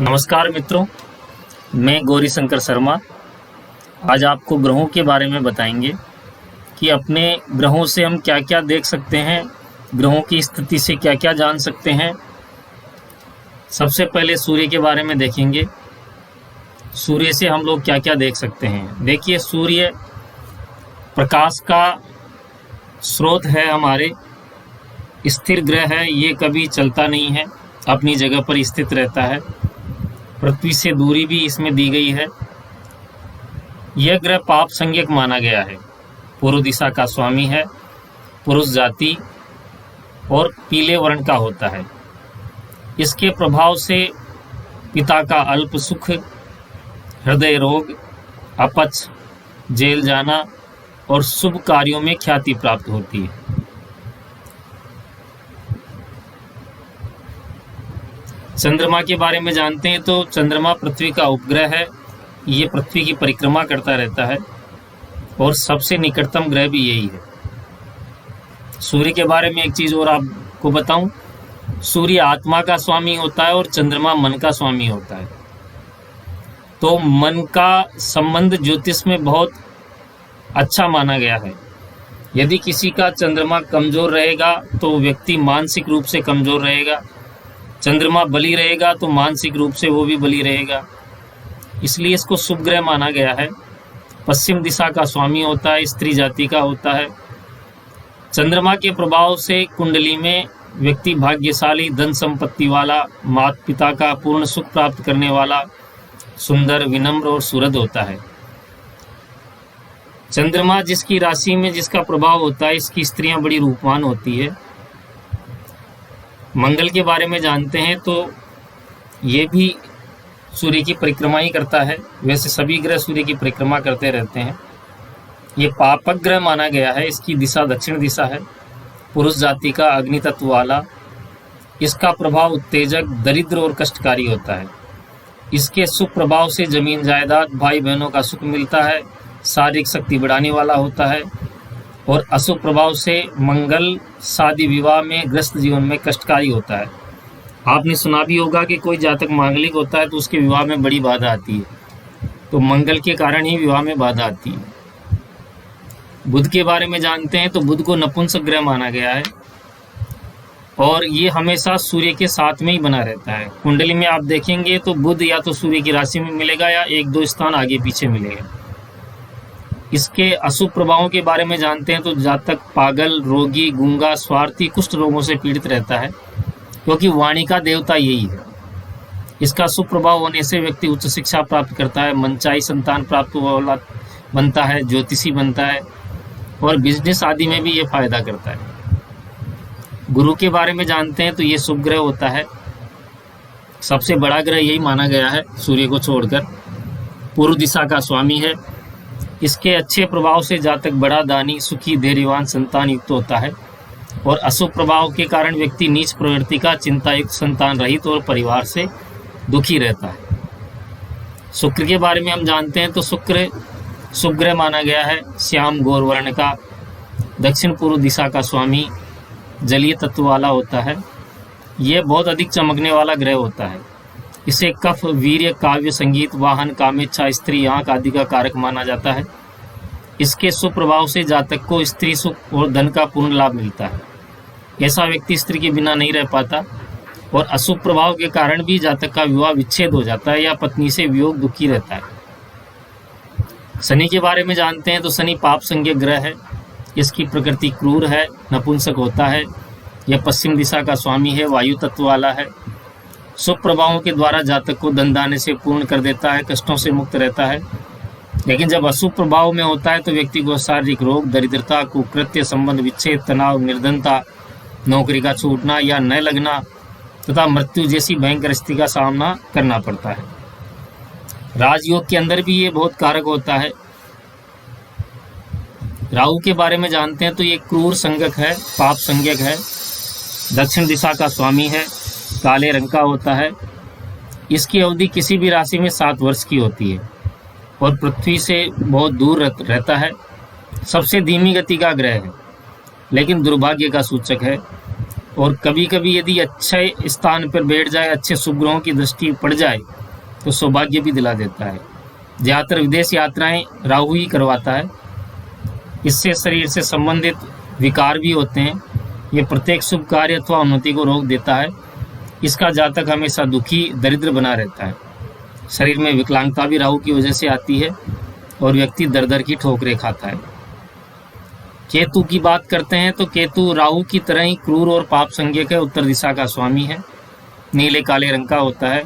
नमस्कार मित्रों, मैं गौरी शंकर शर्मा आज आपको ग्रहों के बारे में बताएंगे कि अपने ग्रहों से हम क्या क्या देख सकते हैं, ग्रहों की स्थिति से क्या क्या जान सकते हैं। सबसे पहले सूर्य के बारे में देखेंगे। सूर्य से हम लोग क्या क्या देख सकते हैं। देखिए, सूर्य प्रकाश का स्रोत है, हमारे स्थिर ग्रह है, ये कभी चलता नहीं है, अपनी जगह पर स्थित रहता है। पृथ्वी से दूरी भी इसमें दी गई है। यह ग्रह पाप संज्ञक माना गया है। पूर्व दिशा का स्वामी है, पुरुष जाति और पीले वर्ण का होता है। इसके प्रभाव से पिता का अल्प सुख, हृदय रोग, अपच, जेल जाना और शुभ कार्यों में ख्याति प्राप्त होती है। चंद्रमा के बारे में जानते हैं तो चंद्रमा पृथ्वी का उपग्रह है। ये पृथ्वी की परिक्रमा करता रहता है और सबसे निकटतम ग्रह भी यही है। सूर्य के बारे में एक चीज और आपको बताऊं, सूर्य आत्मा का स्वामी होता है और चंद्रमा मन का स्वामी होता है। तो मन का संबंध ज्योतिष में बहुत अच्छा माना गया है। यदि किसी का चंद्रमा कमजोर रहेगा तो व्यक्ति मानसिक रूप से कमजोर रहेगा। चंद्रमा बली रहेगा तो मानसिक रूप से वो भी बली रहेगा। इसलिए इसको शुभ ग्रह माना गया है। पश्चिम दिशा का स्वामी होता है, स्त्री जाति का होता है। चंद्रमा के प्रभाव से कुंडली में व्यक्ति भाग्यशाली, धन संपत्ति वाला, माता पिता का पूर्ण सुख प्राप्त करने वाला, सुंदर, विनम्र और सुहृद होता है। चंद्रमा जिसकी राशि में जिसका प्रभाव होता है, इसकी स्त्रियां बड़ी रूपवान होती है। मंगल के बारे में जानते हैं तो ये भी सूर्य की परिक्रमा ही करता है। वैसे सभी ग्रह सूर्य की परिक्रमा करते रहते हैं। ये पापक ग्रह माना गया है। इसकी दिशा दक्षिण दिशा है। पुरुष जाति का, अग्नि तत्व वाला। इसका प्रभाव उत्तेजक, दरिद्र और कष्टकारी होता है। इसके शुभ प्रभाव से जमीन जायदाद, भाई बहनों का सुख मिलता है, शारीरिक शक्ति बढ़ाने वाला होता है। और अशुभ प्रभाव से मंगल शादी विवाह में, ग्रस्त जीवन में कष्टकारी होता है। आपने सुना भी होगा कि कोई जातक मांगलिक होता है तो उसके विवाह में बड़ी बाधा आती है। तो मंगल के कारण ही विवाह में बाधा आती है। बुध के बारे में जानते हैं तो बुध को नपुंसक ग्रह माना गया है और ये हमेशा सूर्य के साथ में ही बना रहता है। कुंडली में आप देखेंगे तो बुध या तो सूर्य की राशि में मिलेगा या एक दो स्थान आगे पीछे मिलेगा। इसके अशुभ प्रभावों के बारे में जानते हैं तो जातक पागल, रोगी, गूंगा, स्वार्थी, कुष्ठ रोगों से पीड़ित रहता है, क्योंकि वाणी का देवता यही है। इसका शुभ प्रभाव होने से व्यक्ति उच्च शिक्षा प्राप्त करता है, मनचाही संतान प्राप्त वाला बनता है, ज्योतिषी बनता है और बिजनेस आदि में भी ये फायदा करता है। गुरु के बारे में जानते हैं तो ये शुभ ग्रह होता है। सबसे बड़ा ग्रह यही माना गया है सूर्य को छोड़कर। पूर्व दिशा का स्वामी है। इसके अच्छे प्रभाव से जातक बड़ा दानी, सुखी, धैर्यवान, संतान युक्त होता है और अशुभ प्रभाव के कारण व्यक्ति नीच प्रवृत्ति का, चिंता युक्त, संतान रहित और परिवार से दुखी रहता है। शुक्र के बारे में हम जानते हैं तो शुक्र शुभ ग्रह माना गया है। श्याम गौर वर्ण का, दक्षिण पूर्व दिशा का स्वामी, जलीय तत्व वाला होता है। यह बहुत अधिक चमकने वाला ग्रह होता है। इसे कफ, वीर्य, काव्य, संगीत, वाहन, कामेच्छा, स्त्री, आंख आदि का कारक माना जाता है। इसके शुभ प्रभाव से जातक को स्त्री सुख और धन का पूर्ण लाभ मिलता है। ऐसा व्यक्ति स्त्री के बिना नहीं रह पाता और अशुभ प्रभाव के कारण भी जातक का विवाह विच्छेद हो जाता है या पत्नी से वियोग दुखी रहता है। शनि के बारे में जानते हैं तो शनि पाप संज्ञक ग्रह है। इसकी प्रकृति क्रूर है, नपुंसक होता है। यह पश्चिम दिशा का स्वामी है, वायु तत्व वाला है। शुभ प्रभावों के द्वारा जातक को धन दाने से पूर्ण कर देता है, कष्टों से मुक्त रहता है। लेकिन जब अशुभ प्रभाव में होता है तो व्यक्ति को शारीरिक रोग, दरिद्रता, कुकृत्य, संबंध विच्छेद, तनाव, निर्धनता, नौकरी का छूटना या न लगना तथा मृत्यु जैसी भयंकर स्थिति का सामना करना पड़ता है। राजयोग के अंदर भी ये बहुत कारक होता है। राहु के बारे में जानते हैं तो ये क्रूर संज्ञक है, पाप संज्ञक है, दक्षिण दिशा का स्वामी है, काले रंग का होता है। इसकी अवधि किसी भी राशि में 7 वर्ष की होती है और पृथ्वी से बहुत दूर रहता है। सबसे धीमी गति का ग्रह है, लेकिन दुर्भाग्य का सूचक है। और कभी कभी यदि अच्छे स्थान पर बैठ जाए, अच्छे शुभ ग्रहों की दृष्टि पड़ जाए तो सौभाग्य भी दिला देता है। ज़्यादातर विदेश यात्राएं राहु ही करवाता है। इससे शरीर से संबंधित विकार भी होते हैं। ये प्रत्येक शुभ कार्य अथवा उन्नति को रोक देता है। इसका जातक हमेशा दुखी, दरिद्र बना रहता है। शरीर में विकलांगता भी राहु की वजह से आती है और व्यक्ति दर दर की ठोकरें खाता है। केतु की बात करते हैं तो केतु राहु की तरह ही क्रूर और पाप संज्ञक है, उत्तर दिशा का स्वामी है, नीले काले रंग का होता है।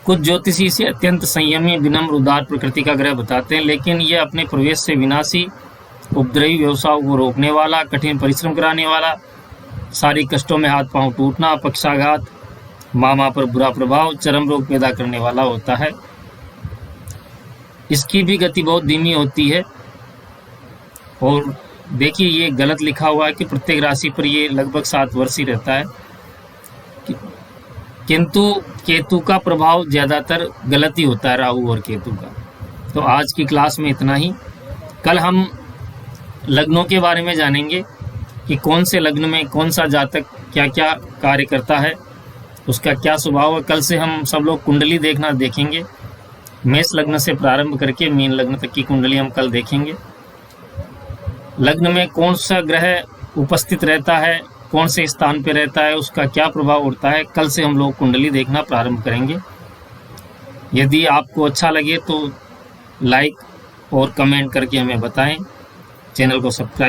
कुछ ज्योतिषी इसे अत्यंत संयमी, विनम्र, उदार प्रकृति का ग्रह बताते हैं, लेकिन यह अपने प्रवेश से विनाशी, उपद्रवी, व्यवसायों को रोकने वाला, कठिन परिश्रम कराने वाला, शारीरिक कष्टों में हाथ पांव टूटना, पक्षाघात, मामा पर बुरा प्रभाव, चरम रोग पैदा करने वाला होता है। इसकी भी गति बहुत धीमी होती है। और देखिए ये गलत लिखा हुआ है कि प्रत्येक राशि पर ये लगभग 7 वर्ष ही रहता है, किंतु केतु का प्रभाव ज़्यादातर गलत ही होता है, राहु और केतु का। तो आज की क्लास में इतना ही। कल हम लग्नों के बारे में जानेंगे कि कौन से लग्न में कौन सा जातक क्या क्या कार्य करता है, उसका क्या स्वभाव है। कल से हम सब लोग कुंडली देखना देखेंगे। मेष लग्न से प्रारंभ करके मीन लग्न तक की कुंडली हम कल देखेंगे। लग्न में कौन सा ग्रह उपस्थित रहता है, कौन से स्थान पर रहता है, उसका क्या प्रभाव उड़ता है, कल से हम लोग कुंडली देखना प्रारंभ करेंगे। यदि आपको अच्छा लगे तो लाइक और कमेंट करके हमें बताएं। चैनल को सब्सक्राइब